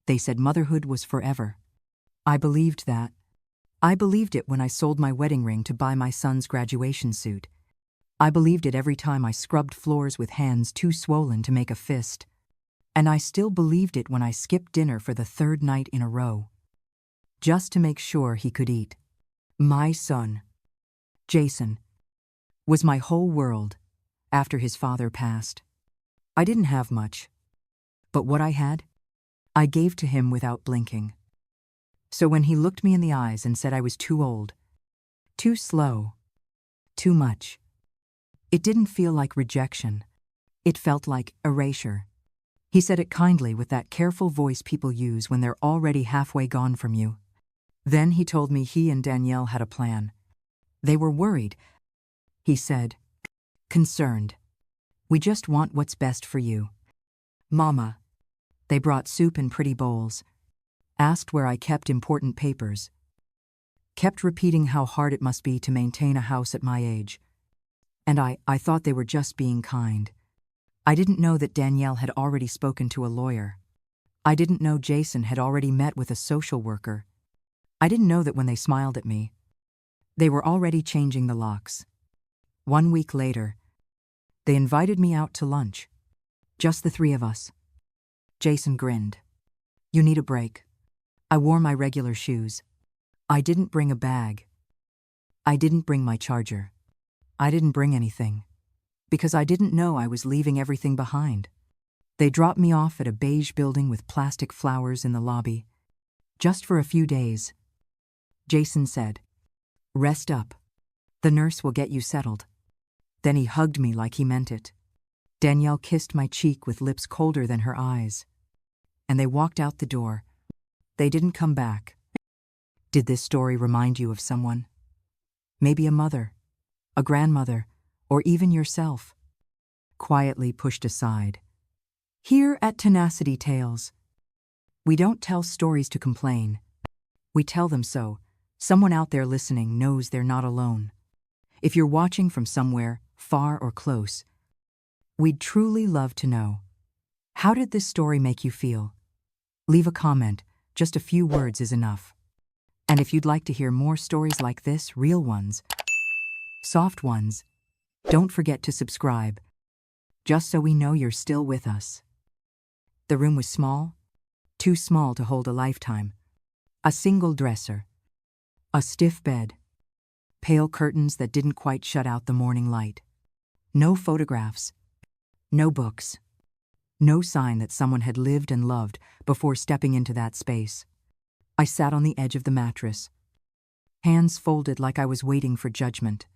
They said motherhood was forever. I believed that. I believed it when I sold my wedding ring to buy my son's graduation suit. I believed it every time I scrubbed floors with hands too swollen to make a fist. And I still believed it when I skipped dinner for the third night in a row, just to make sure he could eat. My son, Jason, was my whole world after his father passed. I didn't have much, but what I had, I gave to him without blinking. So when he looked me in the eyes and said I was too old, too slow, too much, it didn't feel like rejection. It felt like erasure. He said it kindly with that careful voice people use when they're already halfway gone from you. Then he told me he and Danielle had a plan. They were worried, he said, concerned. We just want what's best for you. Mama. They brought soup in pretty bowls, asked where I kept important papers, kept repeating how hard it must be to maintain a house at my age. And I thought they were just being kind. I didn't know that Danielle had already spoken to a lawyer. I didn't know Jason had already met with a social worker. I didn't know that when they smiled at me, they were already changing the locks. 1 week later, they invited me out to lunch. Just the three of us. Jason grinned. You need a break. I wore my regular shoes. I didn't bring a bag. I didn't bring my charger. I didn't bring anything, because I didn't know I was leaving everything behind. They dropped me off at a beige building with plastic flowers in the lobby, just for a few days. Jason said, "Rest up. The nurse will get you settled." Then he hugged me like he meant it. Danielle kissed my cheek with lips colder than her eyes. And they walked out the door. They didn't come back. Did this story remind you of someone? Maybe a mother, a grandmother, or even yourself? Quietly pushed aside. Here at Tenacity Tales, we don't tell stories to complain. We tell them so someone out there listening knows they're not alone. If you're watching from somewhere, far or close, we'd truly love to know. How did this story make you feel? Leave a comment, just a few words is enough. And if you'd like to hear more stories like this, real ones, soft ones, don't forget to subscribe, just so we know you're still with us. The room was small, too small to hold a lifetime. A single dresser, a stiff bed, pale curtains that didn't quite shut out the morning light. No photographs, no books, no sign that someone had lived and loved before stepping into that space. I sat on the edge of the mattress, hands folded like I was waiting for judgment.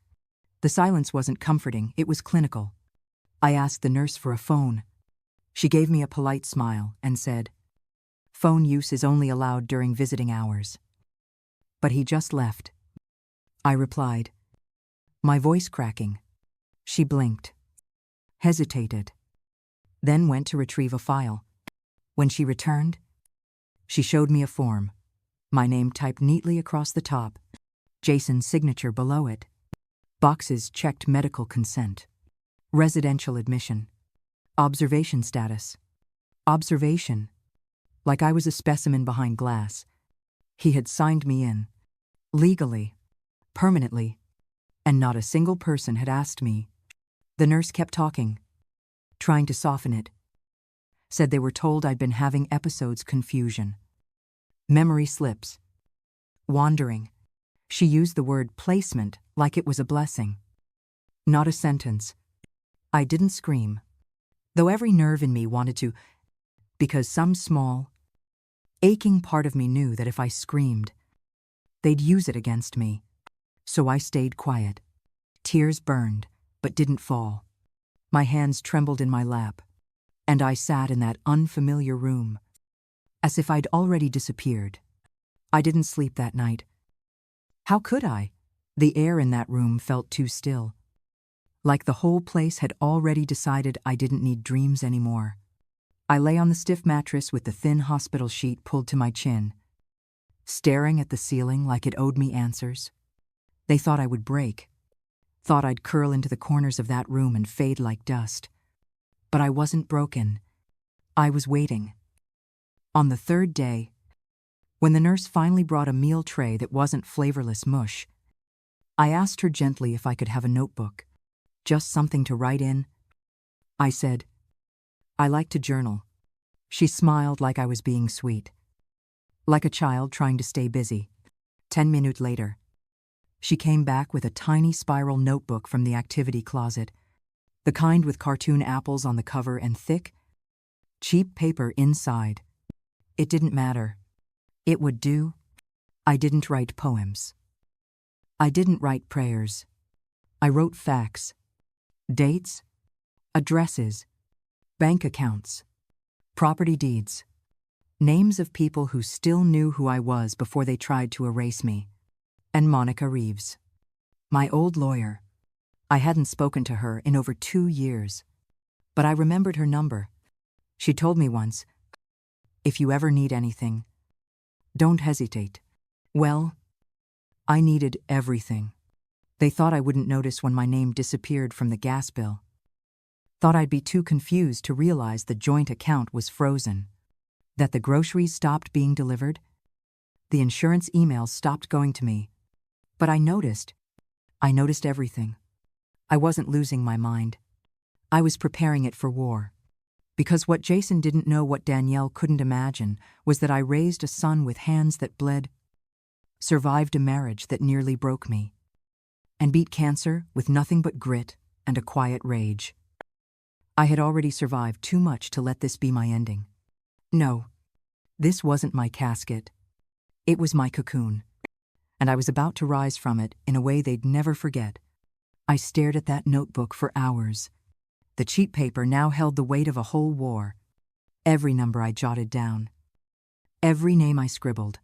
The silence wasn't comforting, it was clinical. I asked the nurse for a phone. She gave me a polite smile and said, "Phone use is only allowed during visiting hours." But he just left. I replied, my voice cracking. She blinked, hesitated, then went to retrieve a file. When she returned, she showed me a form, my name typed neatly across the top, Jason's signature below it. Boxes checked: medical consent, residential admission, observation status. Observation, like I was a specimen behind glass. He had signed me in, legally, permanently, and not a single person had asked me. The nurse kept talking, trying to soften it. Said they were told I'd been having episodes confusion, memory slips, wandering. She used the word placement like it was a blessing. Not a sentence. I didn't scream, though every nerve in me wanted to, because some small, aching part of me knew that if I screamed, they'd use it against me. So I stayed quiet. Tears burned, but didn't fall. My hands trembled in my lap, and I sat in that unfamiliar room, as if I'd already disappeared. I didn't sleep that night. How could I? The air in that room felt too still. Like the whole place had already decided I didn't need dreams anymore. I lay on the stiff mattress with the thin hospital sheet pulled to my chin, staring at the ceiling like it owed me answers. They thought I would break, thought I'd curl into the corners of that room and fade like dust. But I wasn't broken. I was waiting. On the third day, when the nurse finally brought a meal tray that wasn't flavorless mush, I asked her gently if I could have a notebook, just something to write in. I said, "I like to journal." She smiled like I was being sweet, like a child trying to stay busy. 10 minutes later, she came back with a tiny spiral notebook from the activity closet, the kind with cartoon apples on the cover and thick, cheap paper inside. It didn't matter. It would do. I didn't write poems. I didn't write prayers. I wrote facts, dates, addresses, bank accounts, property deeds, names of people who still knew who I was before they tried to erase me. And Monica Reeves, my old lawyer. I hadn't spoken to her in over 2 years, but I remembered her number. She told me once, "If you ever need anything, don't hesitate." Well, I needed everything. They thought I wouldn't notice when my name disappeared from the gas bill. Thought I'd be too confused to realize the joint account was frozen, that the groceries stopped being delivered, the insurance emails stopped going to me. But I noticed everything. I wasn't losing my mind. I was preparing it for war. Because what Jason didn't know, what Danielle couldn't imagine, was that I raised a son with hands that bled, survived a marriage that nearly broke me, and beat cancer with nothing but grit and a quiet rage. I had already survived too much to let this be my ending. No, this wasn't my casket. It was my cocoon, and I was about to rise from it in a way they'd never forget. I stared at that notebook for hours. The cheap paper now held the weight of a whole war. Every number I jotted down, every name I scribbled,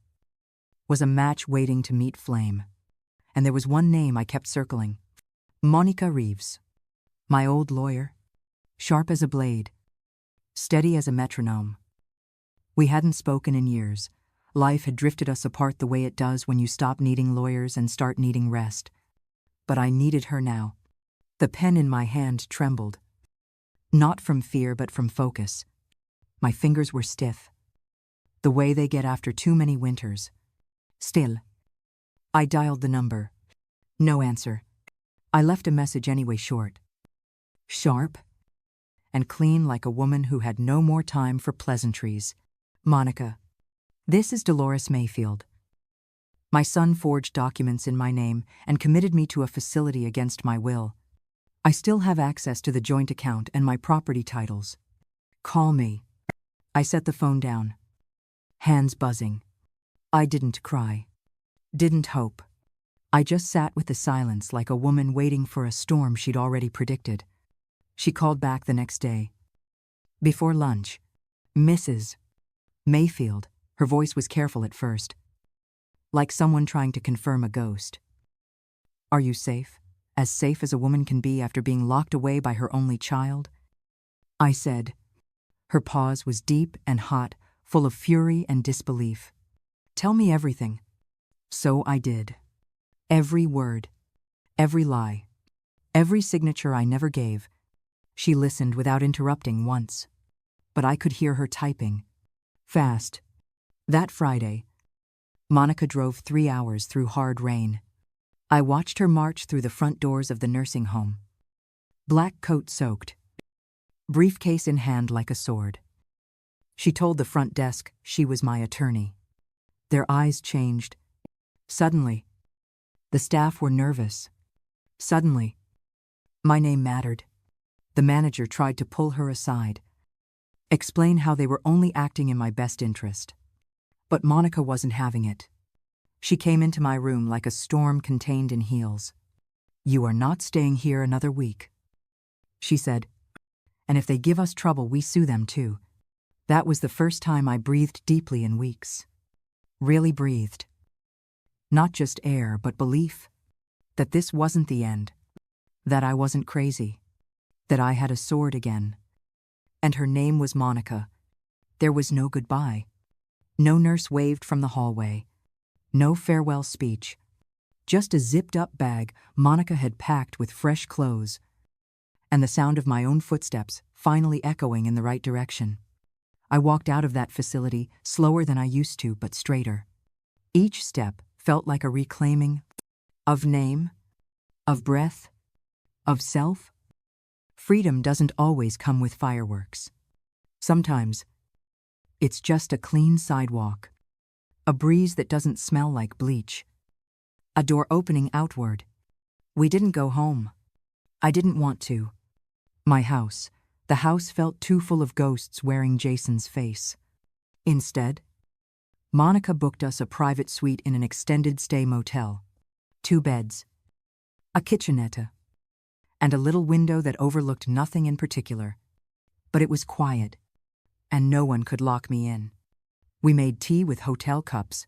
was a match waiting to meet flame. And there was one name I kept circling: Monica Reeves. My old lawyer, sharp as a blade, steady as a metronome. We hadn't spoken in years. Life had drifted us apart the way it does when you stop needing lawyers and start needing rest. But I needed her now. The pen in my hand trembled. Not from fear, but from focus. My fingers were stiff, the way they get after too many winters. Still, I dialed the number. No answer. I left a message anyway, short, sharp, and clean, like a woman who had no more time for pleasantries. Monica, this is Dolores Mayfield. My son forged documents in my name and committed me to a facility against my will. I still have access to the joint account and my property titles. Call me. I set the phone down, hands buzzing. I didn't cry, didn't hope. I just sat with the silence like a woman waiting for a storm she'd already predicted. She called back the next day. Before lunch, Mrs. Mayfield. Her voice was careful at first, like someone trying to confirm a ghost. "Are you safe? As safe as a woman can be after being locked away by her only child?" I said. Her pause was deep and hot, full of fury and disbelief. "Tell me everything." So I did. Every word, every lie, every signature I never gave. She listened without interrupting once, but I could hear her typing. Fast. That Friday, Monica drove 3 hours through hard rain. I watched her march through the front doors of the nursing home. Black coat soaked, briefcase in hand like a sword. She told the front desk she was my attorney. Their eyes changed. Suddenly, the staff were nervous. Suddenly, my name mattered. The manager tried to pull her aside, explain how they were only acting in my best interest. But Monica wasn't having it. She came into my room like a storm contained in heels. "You are not staying here another week," she said. "And if they give us trouble, we sue them too." That was the first time I breathed deeply in weeks. Really breathed. Not just air, but belief. That this wasn't the end. That I wasn't crazy. That I had a sword again. And her name was Monica. There was no goodbye. No nurse waved from the hallway. No farewell speech. Just a zipped-up bag Monica had packed with fresh clothes, and the sound of my own footsteps finally echoing in the right direction. I walked out of that facility, slower than I used to, but straighter. Each step felt like a reclaiming of name, of breath, of self. Freedom doesn't always come with fireworks. Sometimes it's just a clean sidewalk, a breeze that doesn't smell like bleach, a door opening outward. We didn't go home. I didn't want to. The house felt too full of ghosts wearing Jason's face. Instead, Monica booked us a private suite in an extended stay motel. 2 beds, a kitchenette, and a little window that overlooked nothing in particular. But it was quiet, and no one could lock me in. We made tea with hotel cups.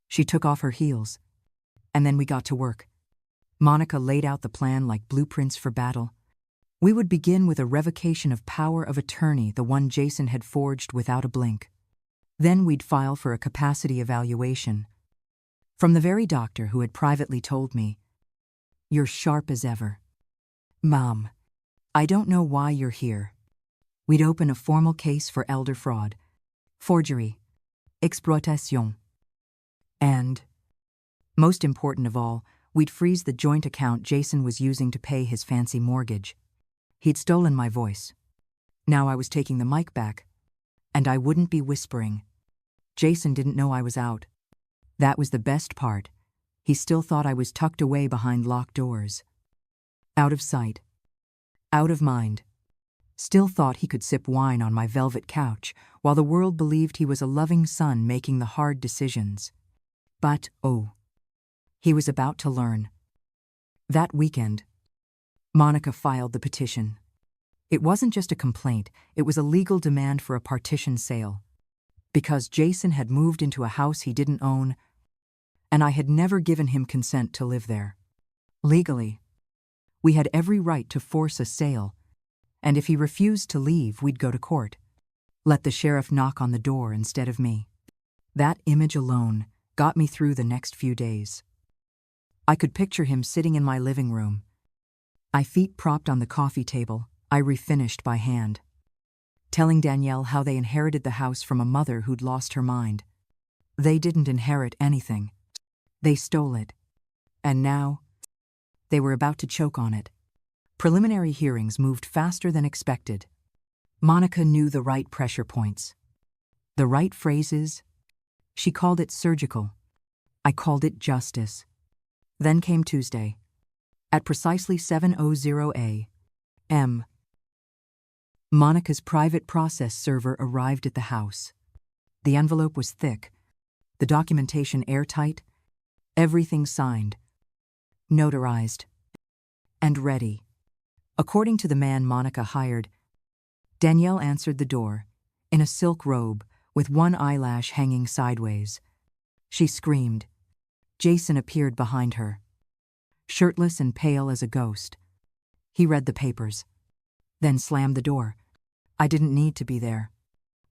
She took off her heels, and then we got to work. Monica laid out the plan like blueprints for battle. We would begin with a revocation of power of attorney, the one Jason had forged without a blink. Then we'd file for a capacity evaluation. From the very doctor who had privately told me, "You're sharp as ever. Mom, I don't know why you're here." We'd open a formal case for elder fraud, forgery, exploitation. And, most important of all, we'd freeze the joint account Jason was using to pay his fancy mortgage. He'd stolen my voice. Now I was taking the mic back, and I wouldn't be whispering. Jason didn't know I was out. That was the best part. He still thought I was tucked away behind locked doors. Out of sight. Out of mind. Still thought he could sip wine on my velvet couch, while the world believed he was a loving son making the hard decisions. But, oh, he was about to learn. That weekend, Monica filed the petition. It wasn't just a complaint, it was a legal demand for a partition sale. Because Jason had moved into a house he didn't own, and I had never given him consent to live there. Legally, we had every right to force a sale, and if he refused to leave, we'd go to court. Let the sheriff knock on the door instead of me. That image alone got me through the next few days. I could picture him sitting in my living room, my feet propped on the coffee table I refinished by hand, telling Danielle how they inherited the house from a mother who'd lost her mind. They didn't inherit anything. They stole it. And now, they were about to choke on it. Preliminary hearings moved faster than expected. Monica knew the right pressure points, the right phrases. She called it surgical. I called it justice. Then came Tuesday. At precisely 7:00 a.m., Monica's private process server arrived at the house. The envelope was thick, the documentation airtight, everything signed, notarized, and ready. According to the man Monica hired, Danielle answered the door, in a silk robe, with one eyelash hanging sideways. She screamed. Jason appeared behind her, shirtless and pale as a ghost. He read the papers, then slammed the door. I didn't need to be there.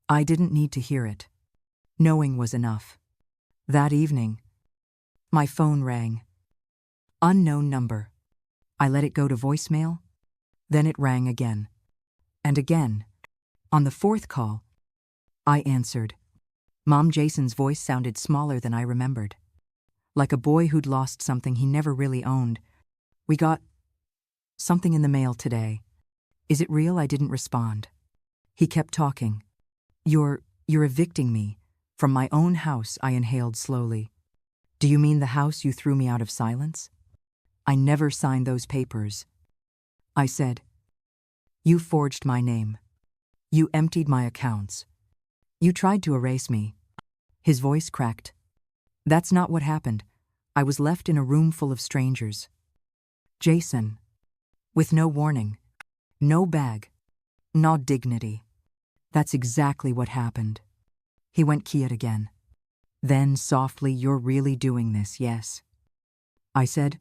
I didn't need to hear it. Knowing was enough. That evening, my phone rang. Unknown number. I let it go to voicemail. Then it rang again. And again. On the 4th call, I answered. Mom Jason's voice sounded smaller than I remembered. Like a boy who'd lost something he never really owned. "We got something in the mail today. Is it real?" I didn't respond. He kept talking. You're evicting me from my own house," I inhaled slowly. "Do you mean the house you threw me out of silence?" "I never signed those papers," I said. "You forged my name. You emptied my accounts. You tried to erase me." His voice cracked. "That's not what happened. I was left in a room full of strangers. Jason. With no warning. No bag. No dignity. That's exactly what happened." He went quiet again. Then, softly, "You're really doing this, yes?" I said.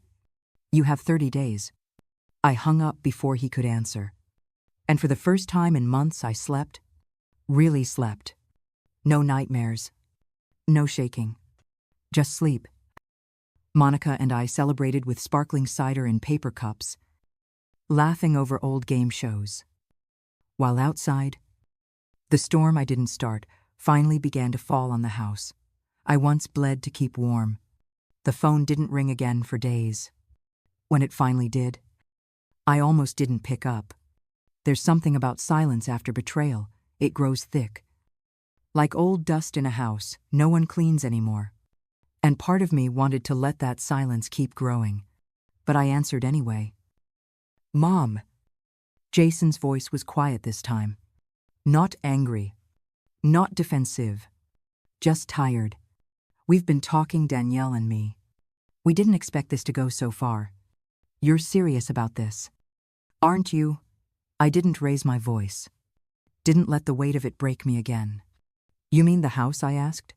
"You have 30 days. I hung up before he could answer. And for the first time in months I slept. Really slept. No nightmares. No shaking. Just sleep. Monica and I celebrated with sparkling cider in paper cups, laughing over old game shows. While outside, The storm I didn't start finally began to fall on the house. I once bled to keep warm. The phone didn't ring again for days. When it finally did, I almost didn't pick up. There's something about silence after betrayal. It grows thick. Like old dust in a house, no one cleans anymore. And part of me wanted to let that silence keep growing. But I answered anyway. "Mom." Jason's voice was quiet this time. Not angry. Not defensive. Just tired. "We've been talking, Danielle and me. We didn't expect this to go so far. You're serious about this, aren't you?" I didn't raise my voice. Didn't let the weight of it break me again. "You mean the house?" I asked.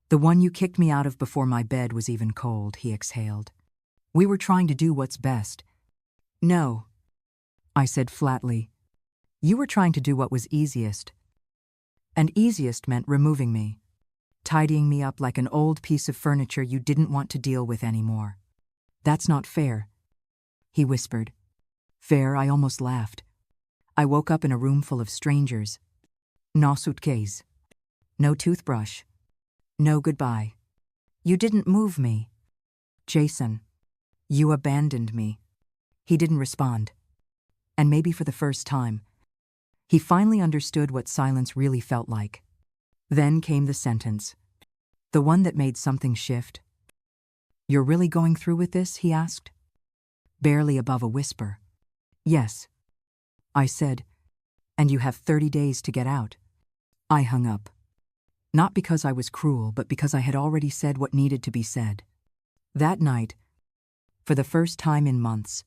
"The one you kicked me out of before my bed was even cold," he exhaled. "We were trying to do what's best." "No," I said flatly. "You were trying to do what was easiest." And easiest meant removing me, tidying me up like an old piece of furniture you didn't want to deal with anymore. "That's not fair," he whispered. "Fair?" I almost laughed. I woke up in a room full of strangers. No suitcase. No toothbrush. No goodbye. "You didn't move me." "Jason, you abandoned me." He didn't respond. And maybe for the first time, he finally understood what silence really felt like. Then came the sentence. The one that made something shift. "You're really going through with this?" he asked. Barely above a whisper. "Yes," I said. "And you have 30 days to get out." I hung up. Not because I was cruel, but because I had already said what needed to be said. That night, for the first time in months,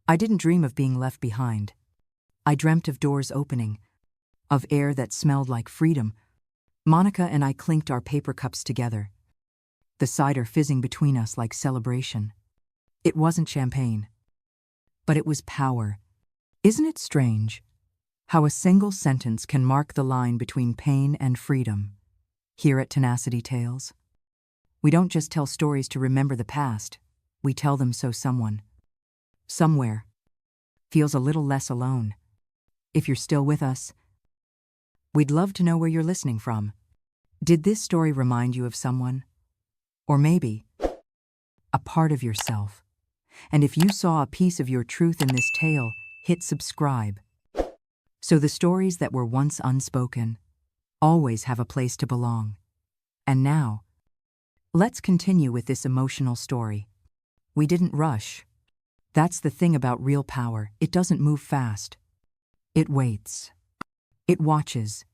I didn't dream of being left behind. I dreamt of doors opening, of air that smelled like freedom. Monica and I clinked our paper cups together, the cider fizzing between us like celebration. It wasn't champagne, but it was power. Isn't it strange how a single sentence can mark the line between pain and freedom? Here at Tenacity Tales, we don't just tell stories to remember the past, we tell them so someone, somewhere, feels a little less alone. If you're still with us, we'd love to know where you're listening from. Did this story remind you of someone? Or maybe a part of yourself? And if you saw a piece of your truth in this tale, hit subscribe. So the stories that were once unspoken always have a place to belong. And now, let's continue with this emotional story. We didn't rush. That's the thing about real power. It doesn't move fast. It waits. It watches.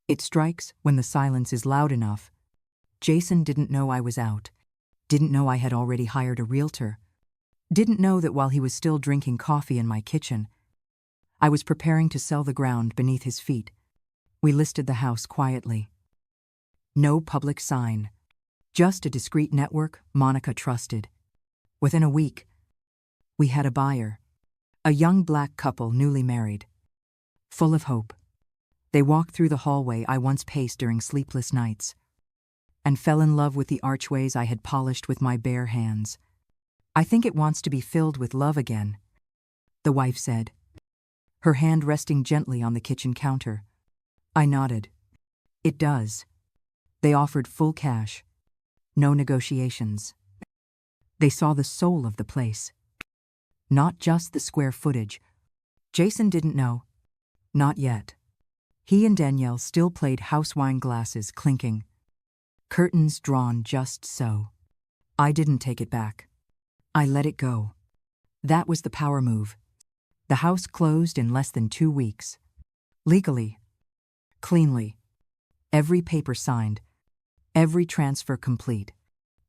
It strikes when the silence is loud enough. Jason didn't know I was out. Didn't know I had already hired a realtor. Didn't know that while he was still drinking coffee in my kitchen, I was preparing to sell the ground beneath his feet. We listed the house quietly. No public sign. Just a discreet network Monica trusted. Within a week, we had a buyer. A young black couple newly married. Full of hope. They walked through the hallway I once paced during sleepless nights, and fell in love with the archways I had polished with my bare hands. "I think it wants to be filled with love again," the wife said, her hand resting gently on the kitchen counter. I nodded. "It does." They offered full cash. No negotiations. They saw the soul of the place. Not just the square footage. Jason didn't know. Not yet. He and Danielle still played house wine glasses clinking. Curtains drawn just so. I didn't take it back. I let it go. That was the power move. The house closed in less than 2 weeks. Legally. Cleanly. Every paper signed. Every transfer complete.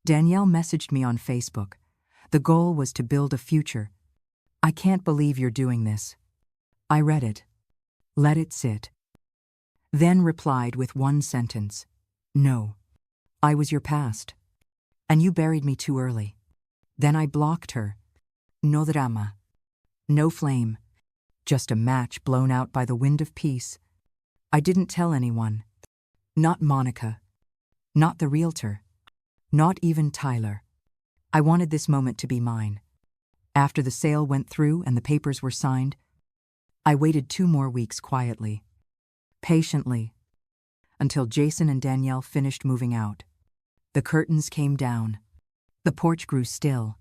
Danielle messaged me on Facebook. The goal was to build a future. "I can't believe you're doing this." I read it. Let it sit. Then replied with one sentence. "No. I was your past. And you buried me too early." Then I blocked her. No drama. No flame. Just a match blown out by the wind of peace. I didn't tell anyone. Not Monica. Not the realtor. Not even Tyler. I wanted this moment to be mine. After the sale went through and the papers were signed, I waited 2 more weeks quietly. patiently, until Jason and Danielle finished moving out. The curtains came down. The porch grew still.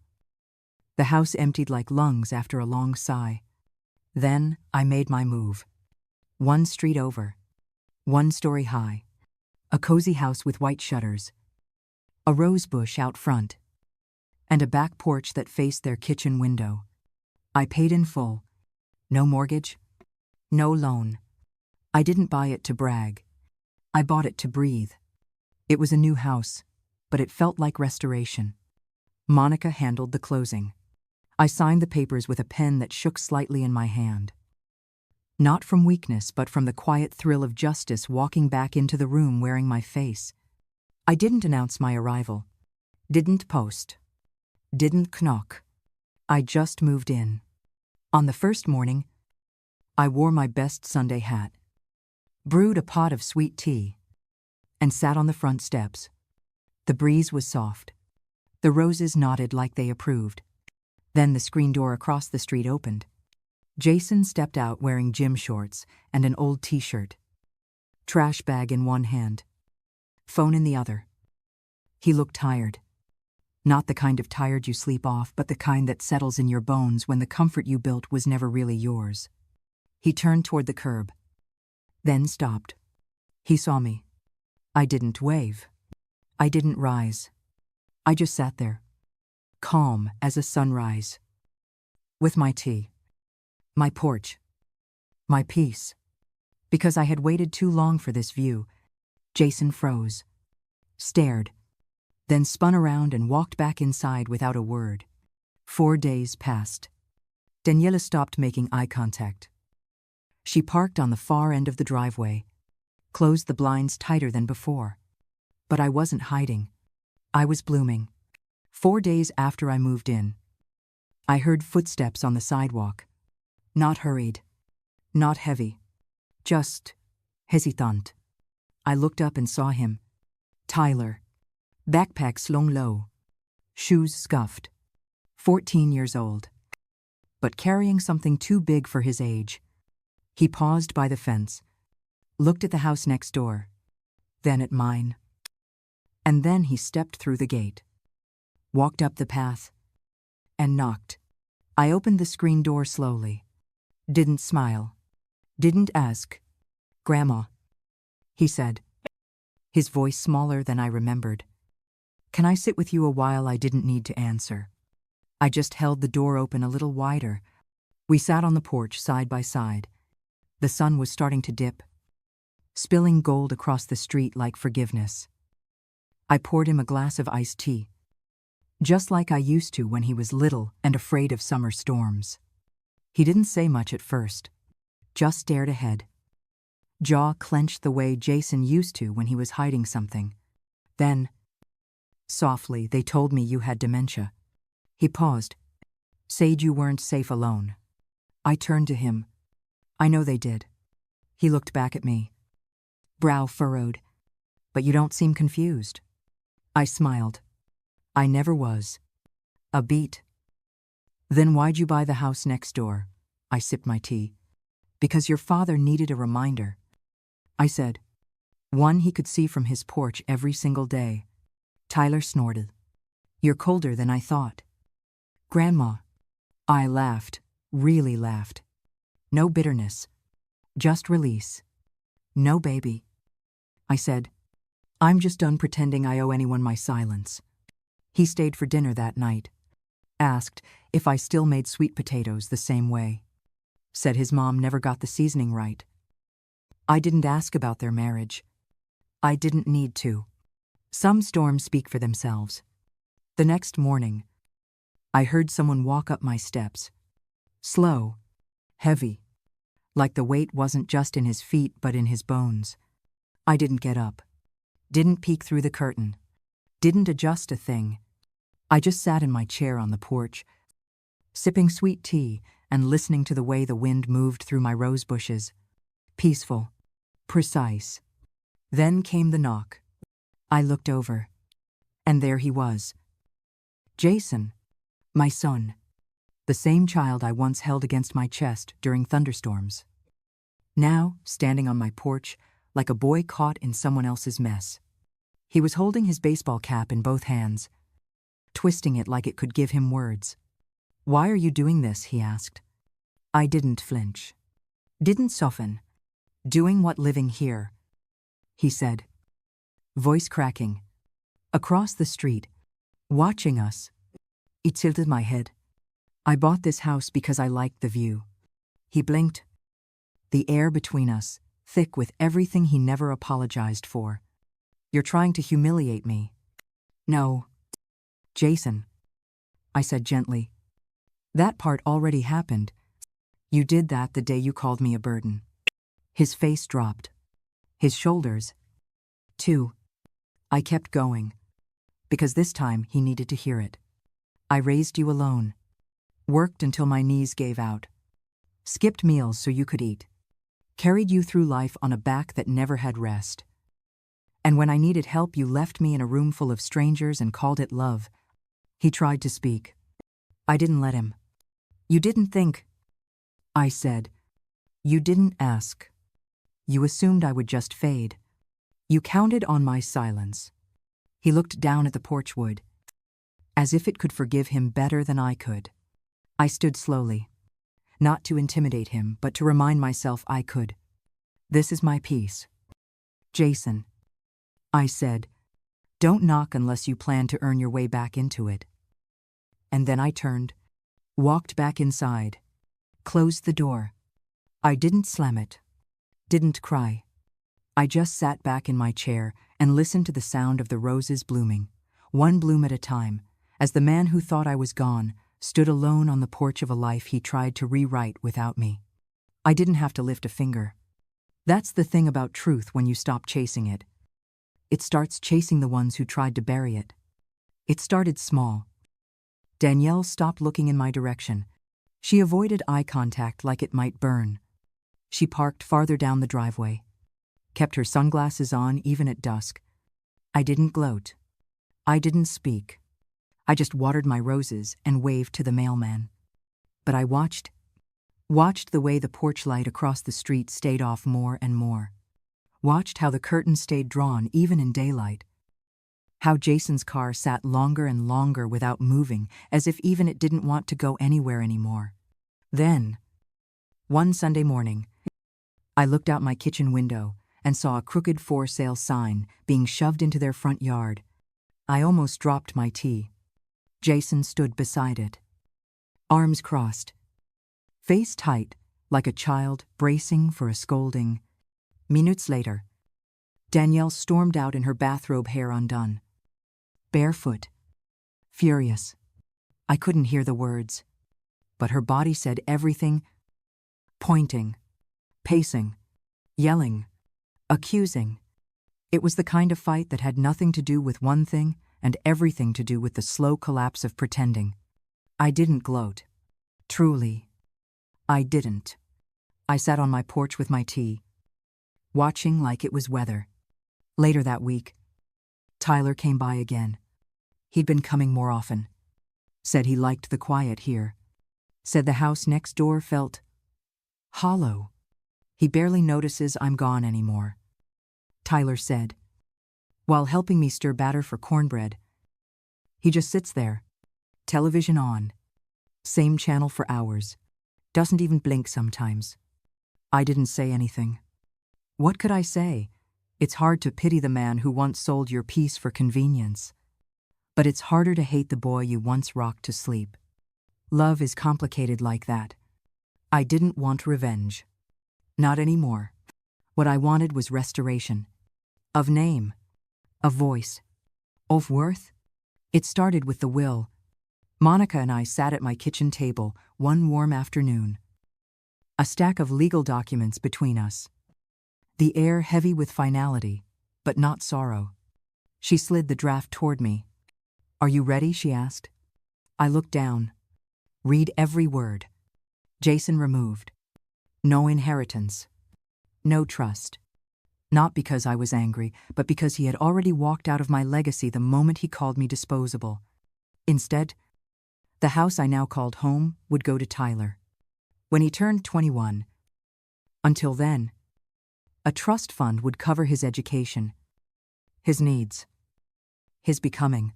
The house emptied like lungs after a long sigh. Then I made my move. One street over. 1 story high. A cozy house with white shutters. A rose bush out front. And a back porch that faced their kitchen window. I paid in full. No mortgage. No loan. I didn't buy it to brag. I bought it to breathe. It was a new house, but it felt like restoration. Monica handled the closing. I signed the papers with a pen that shook slightly in my hand. Not from weakness, but from the quiet thrill of justice walking back into the room wearing my face. I didn't announce my arrival. Didn't post. Didn't knock. I just moved in. On the first morning, I wore my best Sunday hat, brewed a pot of sweet tea, and sat on the front steps. The breeze was soft. The roses nodded like they approved. Then the screen door across the street opened. Jason stepped out wearing gym shorts and an old t-shirt. Trash bag in one hand. Phone in the other. He looked tired. Not the kind of tired you sleep off, but the kind that settles in your bones when the comfort you built was never really yours. He turned toward the curb. Then stopped. He saw me. I didn't wave. I didn't rise. I just sat there, calm as a sunrise. With my tea. My porch. My peace. Because I had waited too long for this view, Jason froze. Stared. Then spun around and walked back inside without a word. 4 days passed. Daniela stopped making eye contact. She parked on the far end of the driveway, closed the blinds tighter than before. But I wasn't hiding. I was blooming. 4 days after I moved in, I heard footsteps on the sidewalk. Not hurried. Not heavy. Just hesitant. I looked up and saw him. Tyler. Backpack slung low. Shoes scuffed. 14 years old. But carrying something too big for his age. He paused by the fence. Looked at the house next door. Then at mine. And then he stepped through the gate. Walked up the path. And knocked. I opened the screen door slowly. Didn't smile. Didn't ask. "Grandma," he said. His voice smaller than I remembered. "Can I sit with you a while?" I didn't need to answer. I just held the door open a little wider. We sat on the porch side by side. The sun was starting to dip, spilling gold across the street like forgiveness. I poured him a glass of iced tea, just like I used to when he was little and afraid of summer storms. He didn't say much at first, just stared ahead. Jaw clenched the way Jason used to when he was hiding something. Then, softly, "They told me you had dementia." He paused. "Said you weren't safe alone." I turned to him. "I know they did." He looked back at me. Brow furrowed. "But you don't seem confused." I smiled. "I never was. A beat." "Then why'd you buy the house next door?" I sipped my tea. "Because your father needed a reminder," I said. One he could see from his porch every single day. Tyler snorted. "You're colder than I thought." "Grandma." I laughed, really laughed. No bitterness. Just release. "No, baby," I said. "I'm just done pretending I owe anyone my silence." He stayed for dinner that night. Asked if I still made sweet potatoes the same way. Said his mom never got the seasoning right. I didn't ask about their marriage. I didn't need to. Some storms speak for themselves. The next morning, I heard someone walk up my steps. Slow. Heavy. Like the weight wasn't just in his feet but in his bones. I didn't get up. Didn't peek through the curtain. Didn't adjust a thing. I just sat in my chair on the porch, sipping sweet tea and listening to the way the wind moved through my rose bushes. Peaceful. Precise. Then came the knock. I looked over. And there he was. Jason. My son. The same child I once held against my chest during thunderstorms. Now, standing on my porch, like a boy caught in someone else's mess. He was holding his baseball cap in both hands, twisting it like it could give him words. "Why are you doing this?" he asked. I didn't flinch. Didn't soften. "Doing what living here," he said, voice cracking. Across the street, watching us. It tilted my head. "I bought this house because I liked the view." He blinked. The air between us, thick with everything he never apologized for. "You're trying to humiliate me." "No, Jason," I said gently. "That part already happened. You did that the day you called me a burden." His face dropped. His shoulders, too. I kept going, because this time he needed to hear it. "I raised you alone. Worked until my knees gave out. Skipped meals so you could eat. Carried you through life on a back that never had rest. And when I needed help, you left me in a room full of strangers and called it love." He tried to speak. I didn't let him. "You didn't think," I said. "You didn't ask. You assumed I would just fade. You counted on my silence." He looked down at the porch wood, as if it could forgive him better than I could. I stood slowly, not to intimidate him, but to remind myself I could. "This is my piece. Jason," I said, "don't knock unless you plan to earn your way back into it." And then I turned, walked back inside, closed the door. I didn't slam it, didn't cry. I just sat back in my chair and listened to the sound of the roses blooming, one bloom at a time, as the man who thought I was gone stood alone on the porch of a life he tried to rewrite without me. I didn't have to lift a finger. That's the thing about truth when you stop chasing it. It starts chasing the ones who tried to bury it. It started small. Danielle stopped looking in my direction. She avoided eye contact like it might burn. She parked farther down the driveway, kept her sunglasses on even at dusk. I didn't gloat. I didn't speak. I just watered my roses and waved to the mailman. But I watched the way the porch light across the street stayed off more and more. Watched how the curtain stayed drawn even in daylight. How Jason's car sat longer and longer without moving, as if even it didn't want to go anywhere anymore. Then, one Sunday morning, I looked out my kitchen window and saw a crooked for sale sign being shoved into their front yard. I almost dropped my tea. Jason stood beside it, arms crossed, face tight, like a child bracing for a scolding. Minutes later, Danielle stormed out in her bathrobe, hair undone, barefoot, furious. I couldn't hear the words, but her body said everything, pointing, pacing, yelling, accusing. It was the kind of fight that had nothing to do with one thing and everything to do with the slow collapse of pretending. I didn't gloat. Truly, I didn't. I sat on my porch with my tea, watching like it was weather. Later that week, Tyler came by again. He'd been coming more often. Said he liked the quiet here. Said the house next door felt hollow. He barely notices I'm gone anymore, Tyler said, while helping me stir batter for cornbread. He just sits there, television on, same channel for hours, doesn't even blink sometimes. I didn't say anything. What could I say? It's hard to pity the man who once sold your peace for convenience. But it's harder to hate the boy you once rocked to sleep. Love is complicated like that. I didn't want revenge. Not anymore. What I wanted was restoration. Of name. Of voice. Of worth. It started with the will. Monica and I sat at my kitchen table one warm afternoon. A stack of legal documents between us. The air heavy with finality, but not sorrow. She slid the draft toward me. "Are you ready?" she asked. I looked down. Read every word. Jason removed. No inheritance. No trust. Not because I was angry, but because he had already walked out of my legacy the moment he called me disposable. Instead, the house I now called home would go to Tyler. When he turned 21, Until then, a trust fund would cover his education, his needs, his becoming.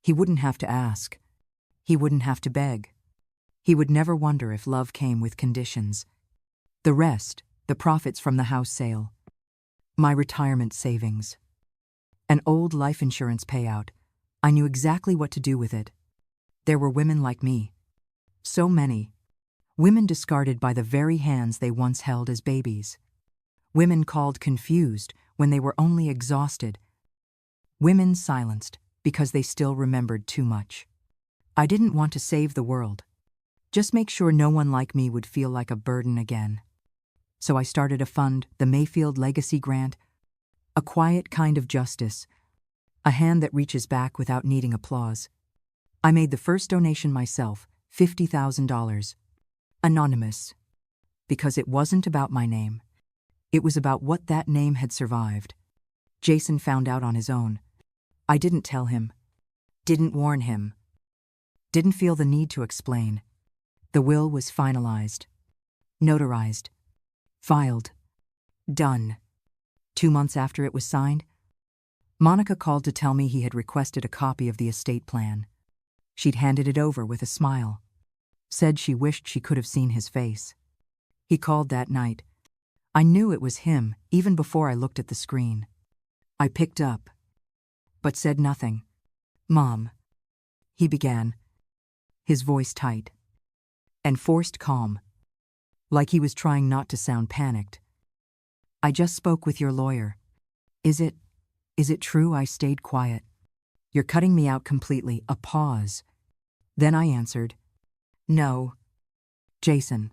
He wouldn't have to ask. He wouldn't have to beg. He would never wonder if love came with conditions. The rest, the profits from the house sale, my retirement savings, an old life insurance payout, I knew exactly what to do with it. There were women like me. So many. Women discarded by the very hands they once held as babies. Women called confused when they were only exhausted. Women silenced because they still remembered too much. I didn't want to save the world. Just make sure no one like me would feel like a burden again. So I started a fund, the Mayfield Legacy Grant, a quiet kind of justice, a hand that reaches back without needing applause. I made the first donation myself, $50,000. Anonymous. Because it wasn't about my name. It was about what that name had survived. Jason found out on his own. I didn't tell him. Didn't warn him. Didn't feel the need to explain. The will was finalized. Notarized. Filed. Done. 2 months after it was signed, Monica called to tell me he had requested a copy of the estate plan. She'd handed it over with a smile. Said she wished she could have seen his face. He called that night. I knew it was him even before I looked at the screen. I picked up, but said nothing. "Mom," he began, his voice tight and forced calm, like he was trying not to sound panicked. "I just spoke with your lawyer. Is it true?" I stayed quiet. "You're cutting me out completely." A pause. Then I answered, "No. Jason,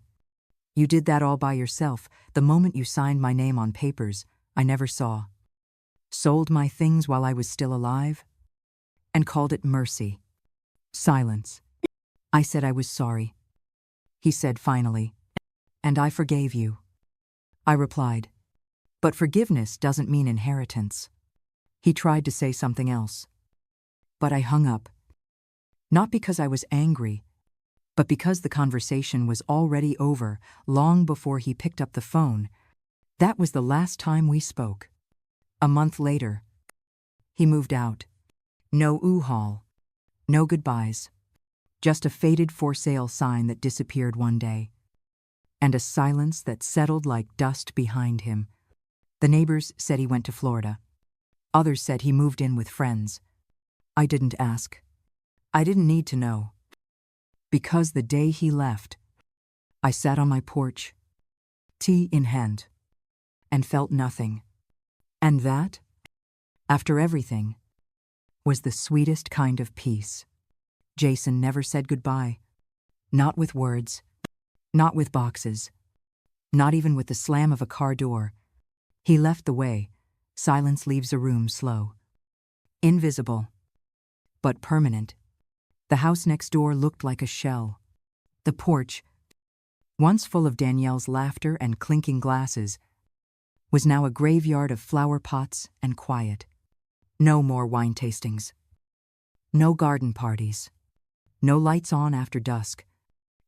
you did that all by yourself. The moment you signed my name on papers, I never saw. Sold my things while I was still alive, and called it mercy." Silence. I said I was sorry. He said finally, "And I forgave you." I replied, "But forgiveness doesn't mean inheritance." He tried to say something else, but I hung up. Not because I was angry, but because the conversation was already over long before he picked up the phone. That was the last time we spoke. A month later, he moved out. No oo-haul, no goodbyes, just a faded for sale sign that disappeared one day, and a silence that settled like dust behind him. The neighbors said he went to Florida. Others said he moved in with friends. I didn't ask. I didn't need to know. Because the day he left, I sat on my porch, tea in hand, and felt nothing. And that, after everything, was the sweetest kind of peace. Jason never said goodbye. Not with words, not with boxes, not even with the slam of a car door. He left the way silence leaves a room slow. Invisible, but permanent. The house next door looked like a shell. The porch, once full of Danielle's laughter and clinking glasses, was now a graveyard of flower pots and quiet. No more wine tastings. No garden parties. No lights on after dusk.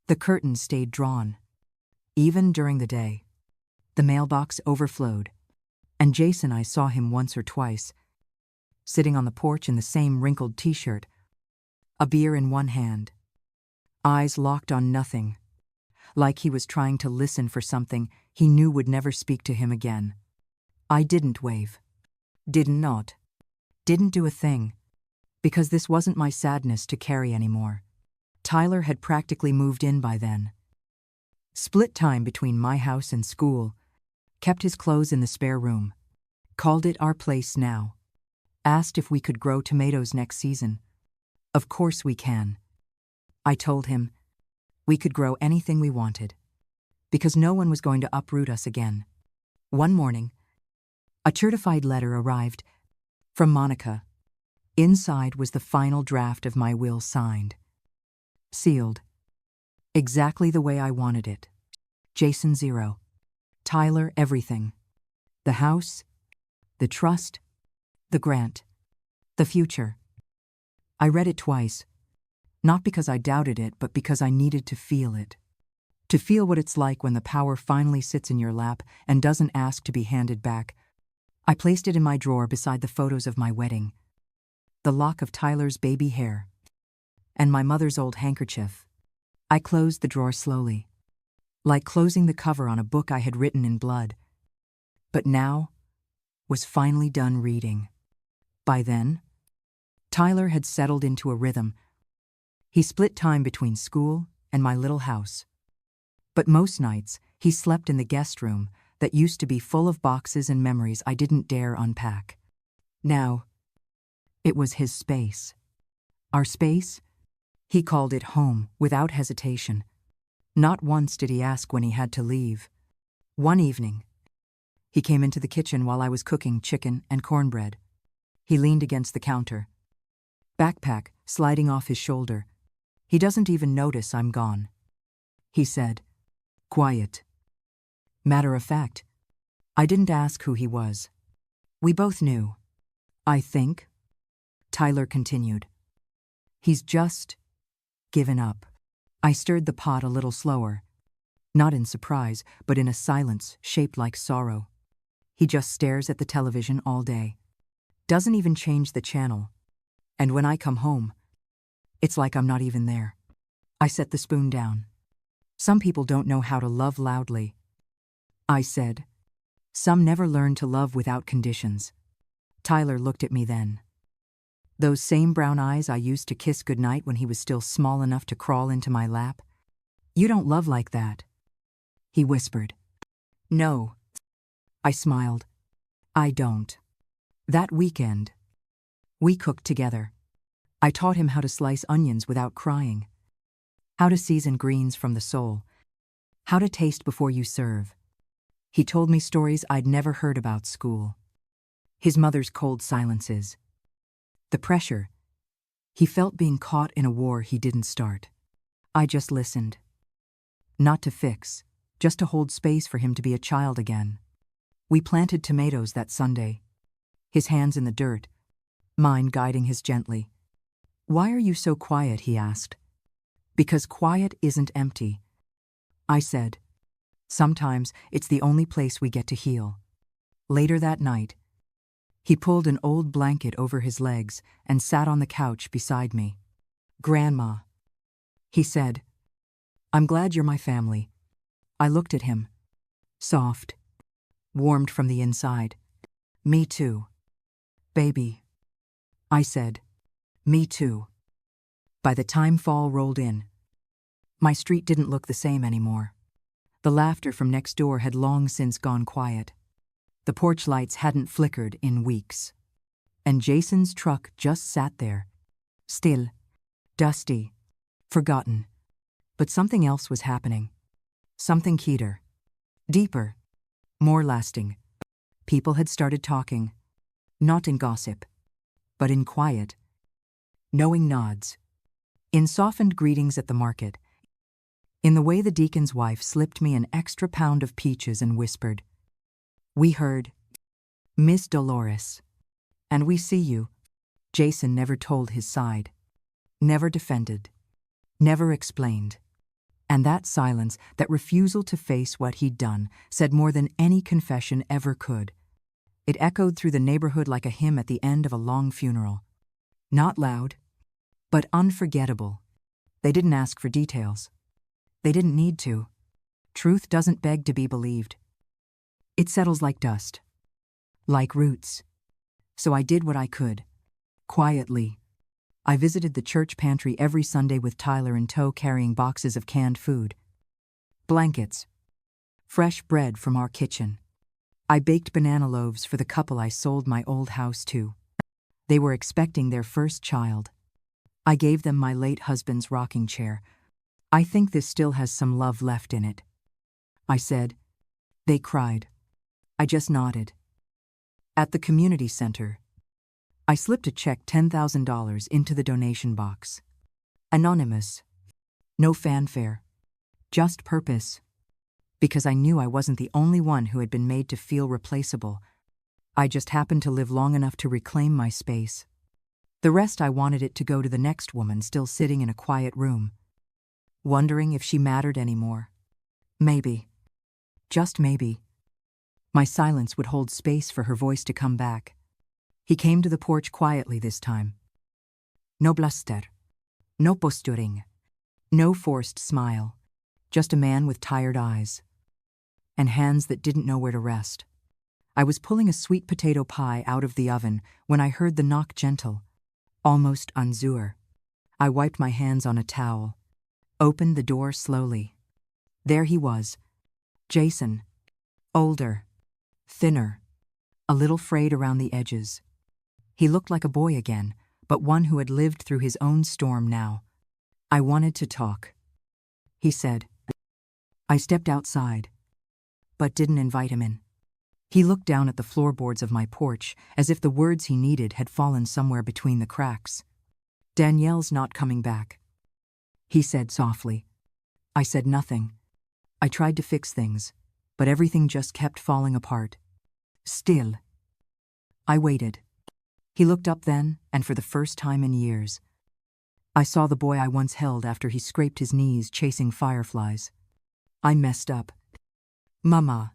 The curtains stayed drawn. Even during the day, the mailbox overflowed, and Jason, I saw him once or twice, sitting on the porch in the same wrinkled t-shirt, a beer in one hand, eyes locked on nothing, like he was trying to listen for something he knew would never speak to him again. I didn't wave. Didn't nod. Didn't do a thing, because this wasn't my sadness to carry anymore. Tyler had practically moved in by then. Split time between my house and school, kept his clothes in the spare room, called it our place now, asked if we could grow tomatoes next season. Of course we can. I told him we could grow anything we wanted, because no one was going to uproot us again. One morning, a certified letter arrived from Monica. Inside was the final draft of my will signed. Sealed. Exactly the way I wanted it. Jason 0. Tyler everything. The house, the trust, the grant, the future. I read it twice, not because I doubted it, but because I needed to feel it. To feel what it's like when the power finally sits in your lap and doesn't ask to be handed back. I placed it in my drawer beside the photos of my wedding, the lock of Tyler's baby hair, and my mother's old handkerchief. I closed the drawer slowly, like closing the cover on a book I had written in blood, but now was finally done reading. By then, Tyler had settled into a rhythm. He split time between school and my little house. But most nights, he slept in the guest room that used to be full of boxes and memories I didn't dare unpack. Now, it was his space. Our space? He called it home without hesitation. Not once did he ask when he had to leave. One evening, he came into the kitchen while I was cooking chicken and cornbread. He leaned against the counter, backpack sliding off his shoulder. He doesn't even notice I'm gone. He said, quiet. Matter of fact, I didn't ask who he was. We both knew. I think, Tyler continued. He's just given up. I stirred the pot a little slower, not in surprise, but in a silence shaped like sorrow. He just stares at the television all day, doesn't even change the channel. And when I come home, it's like I'm not even there. I set the spoon down. Some people don't know how to love loudly, I said. Some never learn to love without conditions. Tyler looked at me then. Those same brown eyes I used to kiss goodnight when he was still small enough to crawl into my lap. You don't love like that, he whispered. No, I smiled. I don't. That weekend, we cooked together. I taught him how to slice onions without crying, how to season greens from the soul, how to taste before you serve. He told me stories I'd never heard about school. His mother's cold silences. The pressure he felt being caught in a war he didn't start. I just listened. Not to fix, just to hold space for him to be a child again. We planted tomatoes that Sunday, his hands in the dirt, mine guiding his gently. Why are you so quiet, he asked. Because quiet isn't empty, I said. Sometimes it's the only place we get to heal. Later that night, he pulled an old blanket over his legs and sat on the couch beside me. Grandma, he said, I'm glad you're my family. I looked at him. Soft, warmed from the inside. Me too. Baby, I said. Me too. By the time fall rolled in, my street didn't look the same anymore. The laughter from next door had long since gone quiet. The porch lights hadn't flickered in weeks. And Jason's truck just sat there, still, dusty, forgotten. But something else was happening. Something keener, deeper, more lasting. People had started talking, not in gossip, but in quiet, knowing nods, in softened greetings at the market, in the way the deacon's wife slipped me an extra pound of peaches and whispered, We heard, Miss Dolores, and we see you. Jason never told his side, never defended, never explained. And that silence, that refusal to face what he'd done, said more than any confession ever could. It echoed through the neighborhood like a hymn at the end of a long funeral. Not loud, but unforgettable. They didn't ask for details. They didn't need to. Truth doesn't beg to be believed. It settles like dust, like roots. So I did what I could, quietly. I visited the church pantry every Sunday with Tyler in tow, carrying boxes of canned food, blankets, fresh bread from our kitchen. I baked banana loaves for the couple I sold my old house to. They were expecting their first child. I gave them my late husband's rocking chair. I think this still has some love left in it, I said. They cried. I just nodded. At the community center, I slipped a check $10,000 into the donation box. Anonymous. No fanfare. Just purpose. Because I knew I wasn't the only one who had been made to feel replaceable. I just happened to live long enough to reclaim my space. The rest I wanted it to go to the next woman still sitting in a quiet room, wondering if she mattered anymore. Maybe. Just maybe. My silence would hold space for her voice to come back. He came to the porch quietly this time. No bluster. No posturing. No forced smile. Just a man with tired eyes. And hands that didn't know where to rest. I was pulling a sweet potato pie out of the oven when I heard the knock gentle, almost unzur. I wiped my hands on a towel, opened the door slowly. There he was, Jason, older, thinner, a little frayed around the edges. He looked like a boy again, but one who had lived through his own storm now. I wanted to talk, he said. I stepped outside, but didn't invite him in. He looked down at the floorboards of my porch as if the words he needed had fallen somewhere between the cracks. Danielle's not coming back, he said softly. I said nothing. I tried to fix things, but everything just kept falling apart. Still. I waited. He looked up then, and for the first time in years, I saw the boy I once held after he scraped his knees chasing fireflies. I messed up. Mama.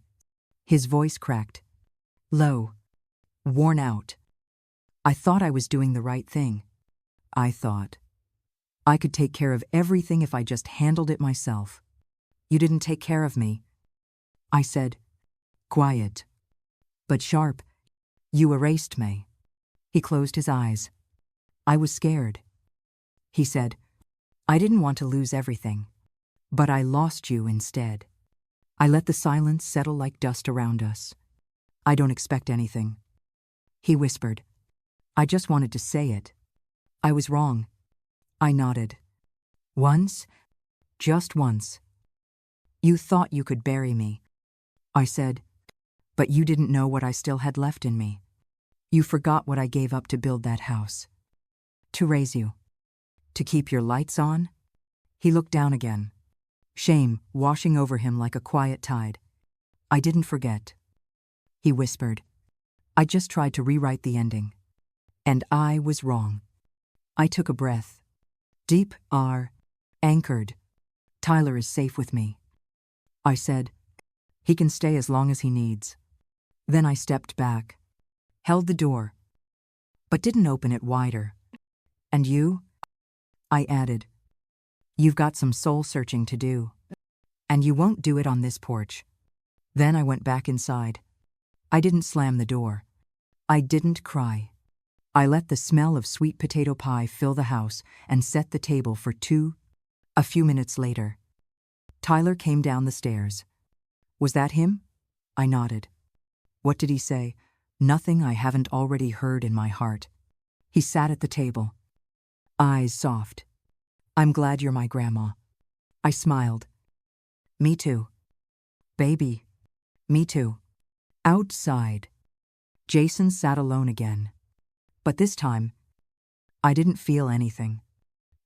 His voice cracked. Low. Worn out. I thought I was doing the right thing. I thought I could take care of everything if I just handled it myself. You didn't take care of me, I said. Quiet. But sharp. You erased me. He closed his eyes. I was scared. He said, I didn't want to lose everything, but I lost you instead. I let the silence settle like dust around us. I don't expect anything, he whispered. I just wanted to say it. I was wrong. I nodded. Once? Just once. You thought you could bury me, I said, but you didn't know what I still had left in me. You forgot what I gave up to build that house. To raise you. To keep your lights on? He looked down again. Shame washing over him like a quiet tide. I didn't forget, he whispered. I just tried to rewrite the ending. And I was wrong. I took a breath. Deep, anchored. Tyler is safe with me, I said. He can stay as long as he needs. Then I stepped back, held the door, but didn't open it wider. And you? I added. You've got some soul-searching to do. And you won't do it on this porch. Then I went back inside. I didn't slam the door. I didn't cry. I let the smell of sweet potato pie fill the house and set the table for two. A few minutes later, Tyler came down the stairs. Was that him? I nodded. What did he say? Nothing I haven't already heard in my heart. He sat at the table, eyes soft. I'm glad you're my grandma. I smiled. Me too. Baby. Me too. Outside, Jason sat alone again. But this time, I didn't feel anything.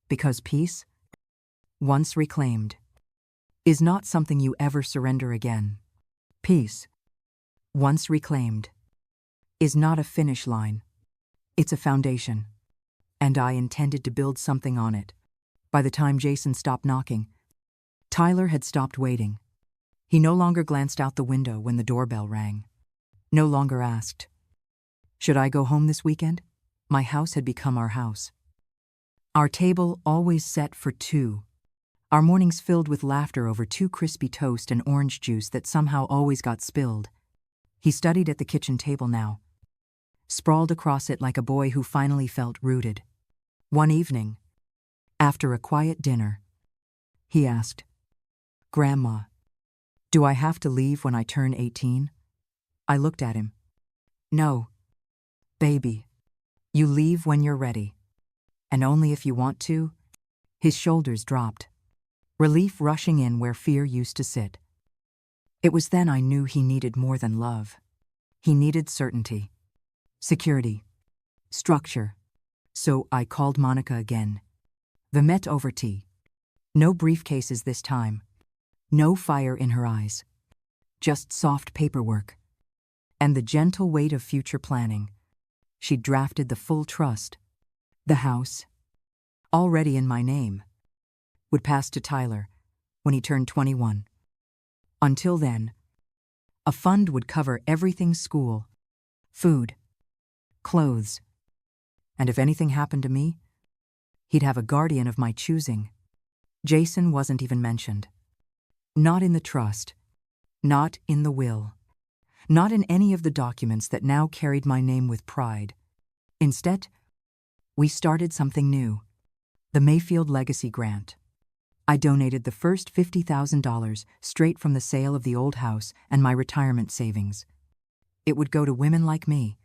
Because peace, once reclaimed, is not something you ever surrender again. Peace, once reclaimed, is not a finish line. It's a foundation. And I intended to build something on it. By the time Jason stopped knocking, Tyler had stopped waiting. He no longer glanced out the window when the doorbell rang. No longer asked, should I go home this weekend? My house had become our house. Our table always set for two. Our mornings filled with laughter over two crispy toast and orange juice that somehow always got spilled. He studied at the kitchen table now, sprawled across it like a boy who finally felt rooted. One evening, after a quiet dinner, he asked, Grandma, do I have to leave when I turn 18? I looked at him. No, baby. You leave when you're ready. And only if you want to. His shoulders dropped, relief rushing in where fear used to sit. It was then I knew he needed more than love. He needed certainty, security, structure. So I called Monica again. The met over tea. No briefcases this time. No fire in her eyes. Just soft paperwork. And the gentle weight of future planning. She drafted the full trust. The house, already in my name, would pass to Tyler when he turned 21. Until then, a fund would cover everything: school, food, clothes. And if anything happened to me, he'd have a guardian of my choosing. Jason wasn't even mentioned. Not in the trust, not in the will, not in any of the documents that now carried my name with pride. Instead, we started something new: the Mayfield Legacy Grant. I donated the first $50,000 straight from the sale of the old house and my retirement savings. It would go to women like me.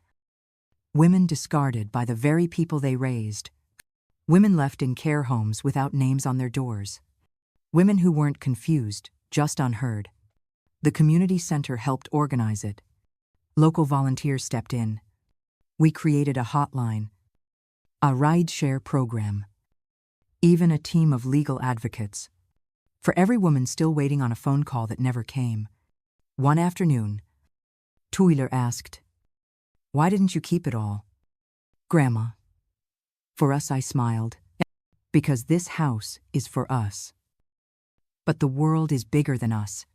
Women discarded by the very people they raised. Women left in care homes without names on their doors. Women who weren't confused, just unheard. The community center helped organize it. Local volunteers stepped in. We created a hotline, a ride-share program, even a team of legal advocates. For every woman still waiting on a phone call that never came. One afternoon, Tuiler asked, "Why didn't you keep it all, Grandma?" For us, I smiled. Because this house is for us. But the world is bigger than us.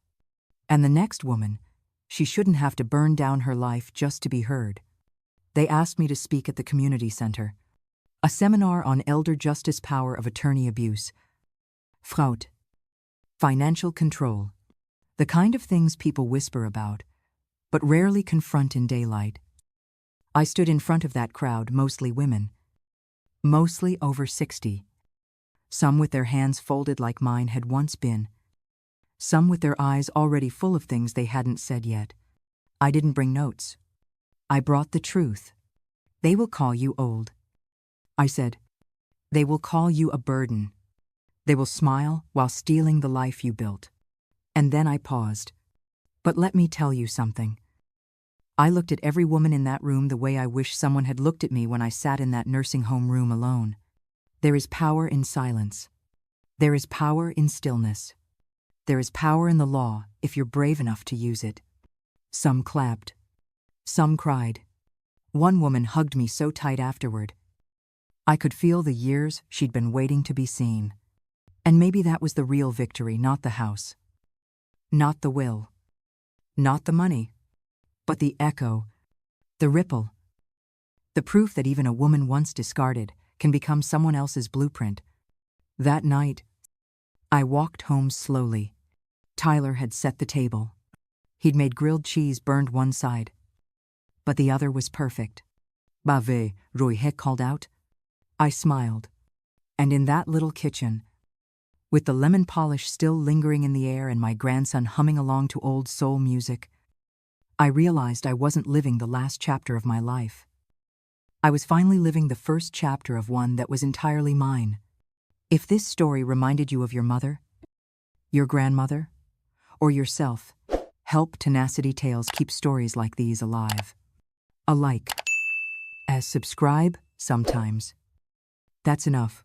And the next woman, she shouldn't have to burn down her life just to be heard. They asked me to speak at the community center. A seminar on elder justice, power of attorney abuse, fraud, financial control, the kind of things people whisper about, but rarely confront in daylight. I stood in front of that crowd, mostly women, mostly over 60. Some with their hands folded like mine had once been. Some with their eyes already full of things they hadn't said yet. I didn't bring notes. I brought the truth. They will call you old, I said. They will call you a burden. They will smile while stealing the life you built. And then I paused. But let me tell you something. I looked at every woman in that room the way I wish someone had looked at me when I sat in that nursing home room alone. There is power in silence. There is power in stillness. There is power in the law if you're brave enough to use it. Some clapped. Some cried. One woman hugged me so tight afterward. I could feel the years she'd been waiting to be seen. And maybe that was the real victory, not the house. Not the will. Not the money. But the echo. The ripple. The proof that even a woman once discarded can become someone else's blueprint. That night, I walked home slowly. Tyler had set the table. He'd made grilled cheese burned one side, but the other was perfect. "Bave," Roy Heck called out. I smiled. And in that little kitchen, with the lemon polish still lingering in the air and my grandson humming along to old soul music, I realized I wasn't living the last chapter of my life. I was finally living the first chapter of one that was entirely mine. If this story reminded you of your mother, your grandmother, or yourself, help Tenacity Tales keep stories like these alive. A like, as subscribe sometimes. That's enough.